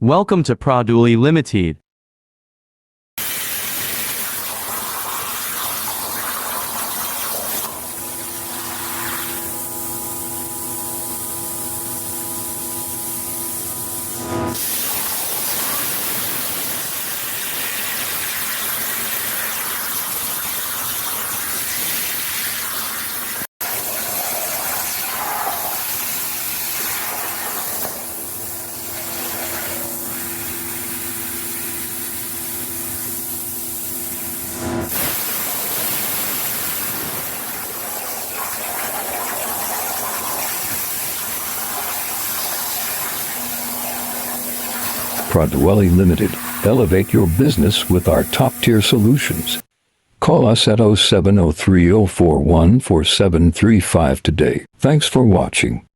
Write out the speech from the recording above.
Welcome to Produli Limited. Produli Limited. Elevate your business with our top-tier solutions. Call us at 0703 041 4735 today. Thanks for watching.